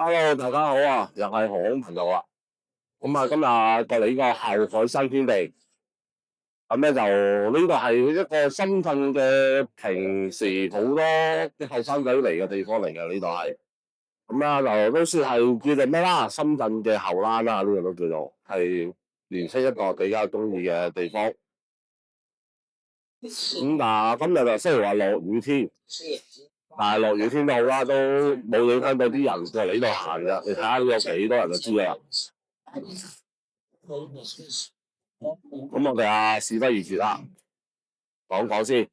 Hello，大家好啊，又係航空頻道啊。咁啊，今日過嚟呢個後海新天地，咁咧就呢個係一個深圳嘅平時好多啲後生仔嚟嘅地方嚟嘅，呢度係。咁啊，就都算係叫做咩啦？深圳嘅後欄啦，呢個都叫做係年青一代比較中意嘅地方。咁嗱，今日就雖然話落雨天，但係落雨天都好啦，都冇影響到啲人過嚟呢度行嘅。你睇下有幾多人就知啦。咁我哋事不宜遲啦，講講先。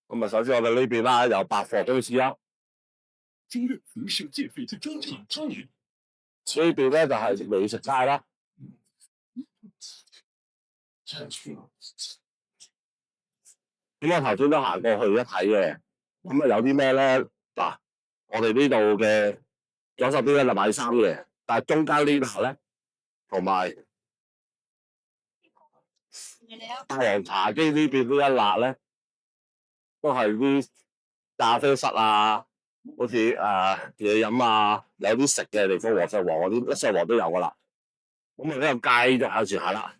咁啊，首先我哋呢邊啦，由百貨開始啦。今日不是減肥的專場之旅。呢邊咧就係美食街啦。咁我頭先都行過去一睇嘅，咁啊有啲咩咧？嗱，我哋呢度嘅左手邊咧就買衫嘅，但係中間呢排咧同埋大王茶姬呢邊呢一辣咧，都係啲咖啡室啊，好似嘢飲啊，有啲食嘅地方，和尚王嗰啲一上皇都有噶啦。咁啊呢個街就有住下啦。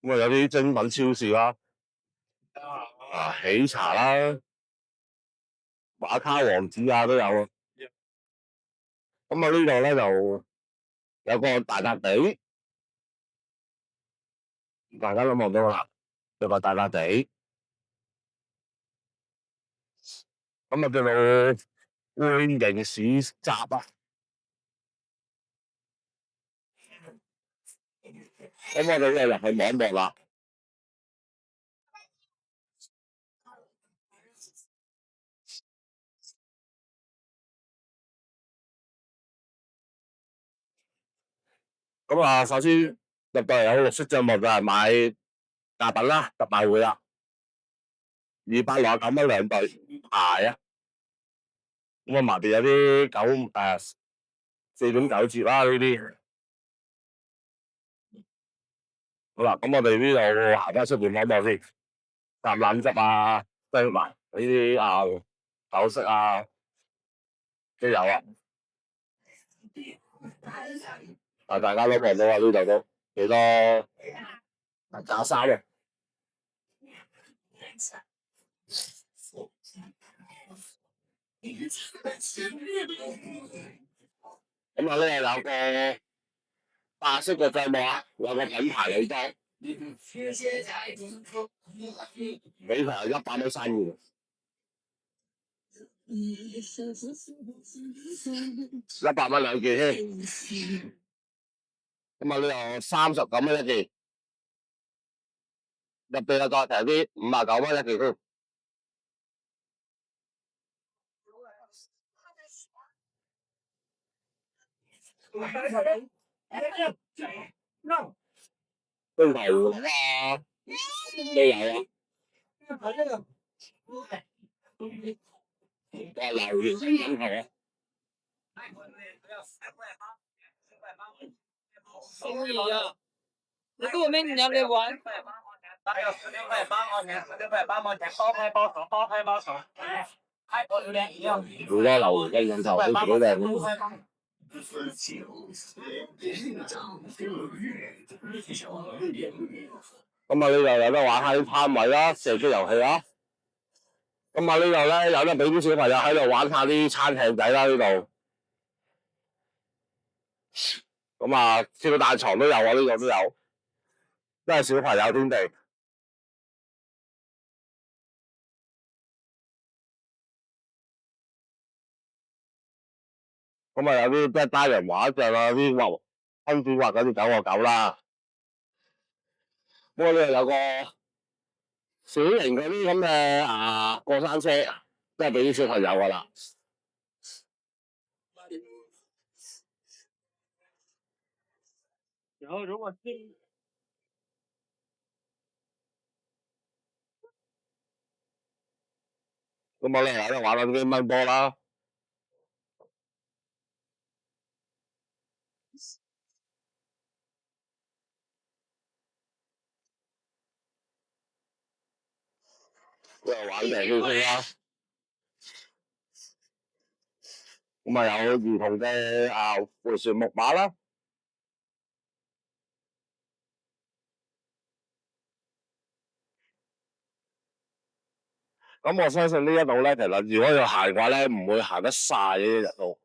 咁啊有啲精品超市啦，喜茶啦、馬卡王子啊都有啊。咁啊呢度咧就有個大笪地，大家都望到啦，有個大笪地。咁啊叫做匯形市集啊。咁我哋就入去望一望啦。咁啊，首先入到嚟有綠色帳幕就係買假品啦，特賣會啦，269蚊兩對鞋啊。咁啊，埋邊有啲4.9折啦呢啲。好啦，咁我哋呢度行翻出邊望望先，橄欖汁啊、西埋呢啲首飾啊都有啊。大家都望到啊，呢度都幾多假衫啊。咁啊，呢度有個白色嘅帳幕啊，有個品牌女裝，美平100蚊生意。100蚊兩件添。咁啊，呢度39蚊一件，入邊又再平啲，59蚊一件添。都牛佬啊，都有啊。哇，流血真係啊！你跟我妹你要不要玩？好多流血嘅鏡頭都幾靚。咁啊，呢度有得玩下啲攤位啦，射擊遊戲啦。咁啊，呢度咧有得俾啲小朋友喺度玩下啲餐艇仔啦，呢度。咁啊，跳大床都有啊，呢度都有，都係小朋友天地。咁啊，有啲即係單人畫像啊，啲親子畫嗰啲9個9啦。不過呢度有個小型嗰啲咁嘅過山車，都係俾啲小朋友噶啦。然后如果咁啊，呢度有個沙灘，咁啊，呢度有啲人喺度玩下啲水上活動啦。咁啊，呢度有個咁我哋喺度玩緊乒乓波啦，都有玩地圈圈啦。咁啊有兒童嘅迴旋木馬啦。咁我相信呢一度咧，其實如果要行嘅話咧，唔會行得晒呢一日都。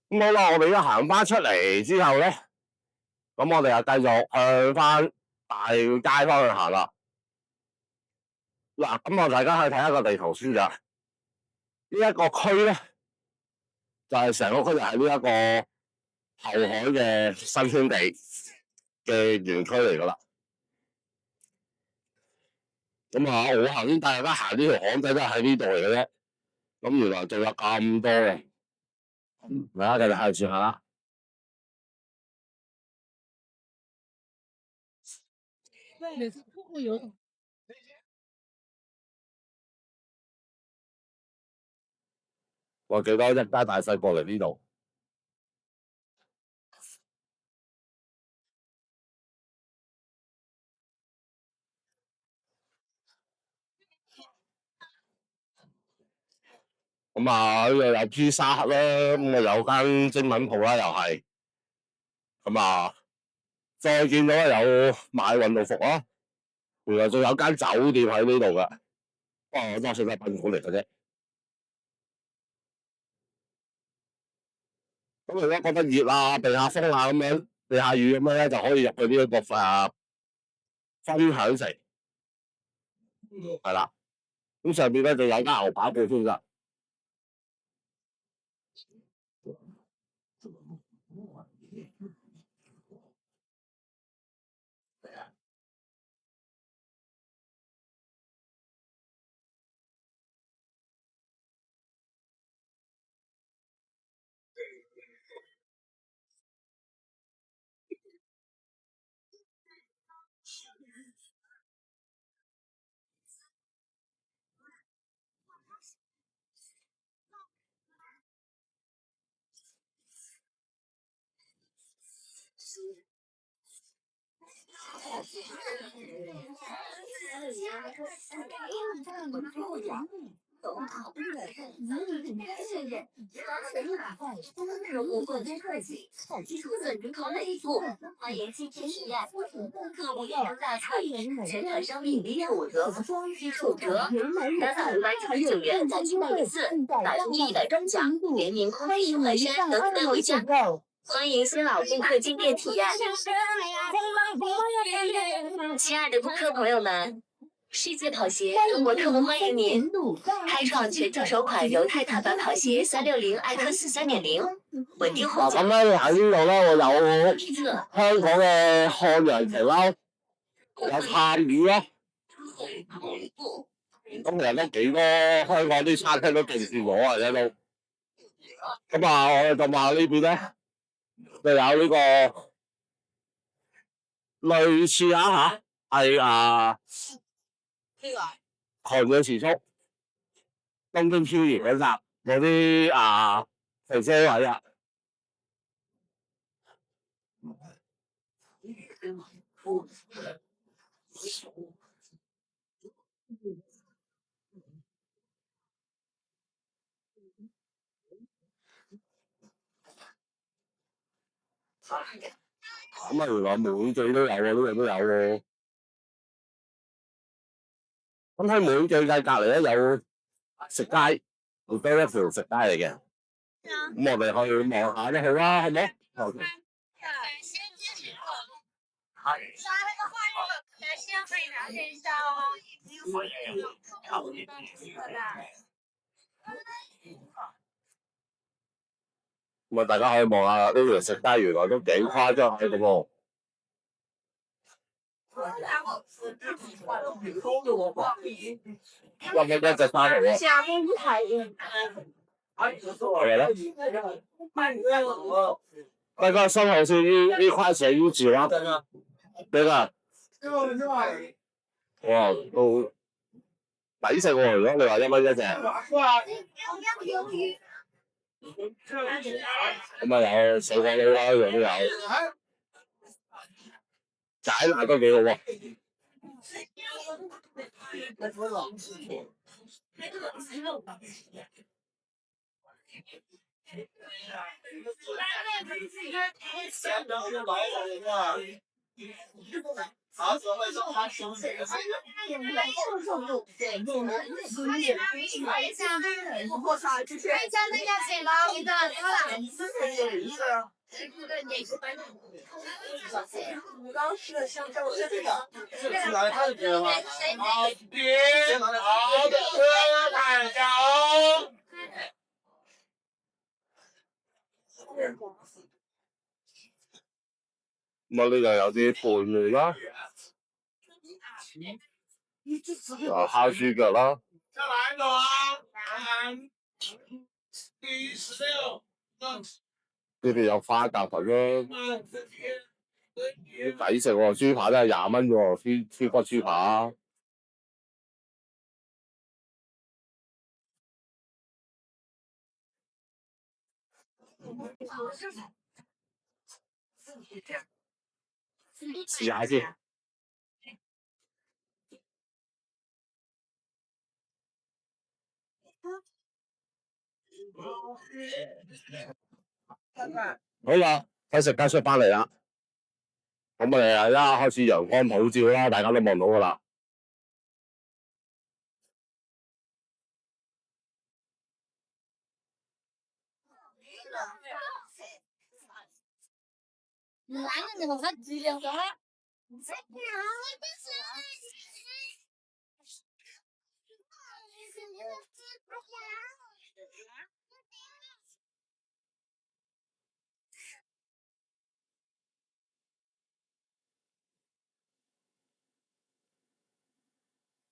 咁好啦，我哋一行翻出嚟之後咧，咁我哋又繼續向翻大街方向行啦。嗱，咁我大家可以睇一個地圖先咋。呢一個區咧，就係成個區就係呢一個後海嘅新天地嘅園區嚟噶啦。咁啊，我頭先帶大家行呢條巷仔都係喺呢度嚟嘅啫。咁原來仲有咁多嘅，大家繼續行住下啦。我幾多一家大細過嚟呢度。咁啊，呢度有披薩啦，咁啊有間精品鋪啦，又係。咁啊，再見到有賣運動服啦，原來仲有間酒店喺呢度噶。不過我多數都係賓館嚟嘅啫。咁如果覺得熱啊、避下風啊咁樣、避下雨咁樣咧，就可以入去呢一個分享城，係啦。咁上邊咧就有間牛扒鋪添㗎。欢迎今天实验，客户用大菜，全场商品0.5折，基础折，打扫199元再积到1次，打出100中奖，联名空气回山等等回家。欢迎新老顾客进店体验。亲爱的顾客朋友们，世界跑鞋中国特供欢迎您，开創全球首款柔泰踏板跑鞋360艾克斯3.0，穩定後腳。咁咧喺呢度咧，我有香港嘅漢陽旗啦，有探魚啦。咁其實都幾多香港啲餐廳都勁住我啊，而家都。咁啊，我哋咁話呢邊咧，就有呢個類似嚇，係寒嘅時速、東京漂移嗰集有啲停車位啊。咁啊，原來滿記都有喎，呢樣都有喎。咁喺滿記嘅隔離咧有食街，亦都一條食街嚟嘅。咁我哋可以望下都好啦，係咪？好嘅。咁啊，大家可以望下呢條食街，原來都幾誇張喺度喎。有冇一隻花嚟喎？係啦。那個生蠔是1塊錢1隻啊？對㗎。哇，都抵食喎！如果你話1蚊1隻。咁啊有水果佬啦，樣都有。giải辣都幾好喎。咁啊呢度有啲拌麵啦，蝦豬腳啦，呢邊有花甲粉啦，抵食喎！豬扒都係20蚊喎，豬骨豬扒。試下先。好啦，睇食街出翻嚟啦。咁我哋而家開始陽光普照啦，大家都望到噶啦。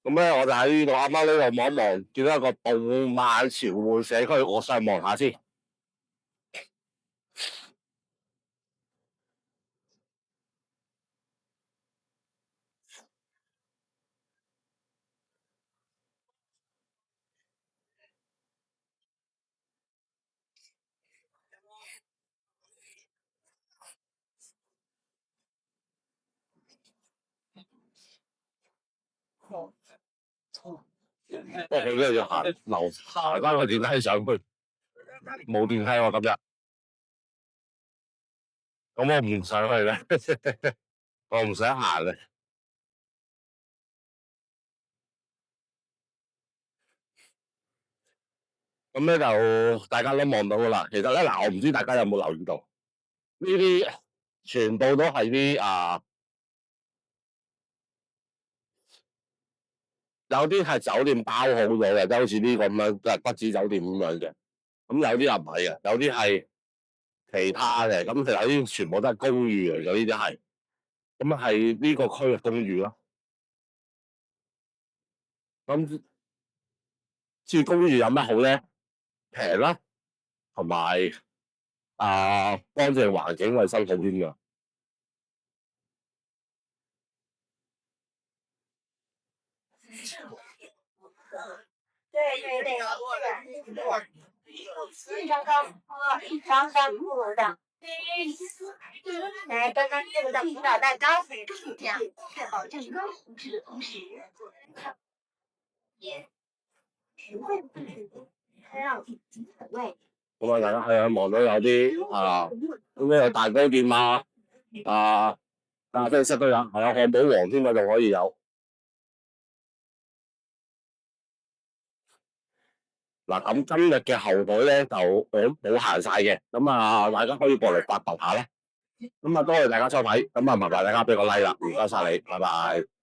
咁咧，我就喺呢度啱啱呢度望一望，見到一個動漫潮玩社區，我上去望下先。不過佢呢度要行翻個電梯上去，冇電梯喎今日。咁我唔上去咧，我唔想行咧。咁咧就大家都望到噶啦。其實咧嗱，我唔知大家有冇留意到，呢啲全部都係啲有啲係酒店包好咗嘅，即係好似呢個咁樣，即係骨子酒店咁樣嘅。咁有啲又唔係嘅，有啲係其他嘅。咁其實呢啲全部都係公寓嚟嘅，呢啲係。咁啊係呢個區嘅公寓咯。咁至於公寓有咩好咧？平啦，同埋乾淨環境衞生好啲㗎。刚刚业务的辅导蛋糕每出价，确保正高品质的同时，也实惠不止，还让品质美味。咁啊，大家係望到有啲咁咩蛋糕店咖啡室都有，係啊，漢堡王添啊，仲可以有。嗱，咁今日嘅後台咧就我冇行晒嘅，咁啊大家可以過嚟發掘下啦。咁啊多謝大家收睇，咁啊麻煩大家俾個 like 啦，唔該晒你，拜拜。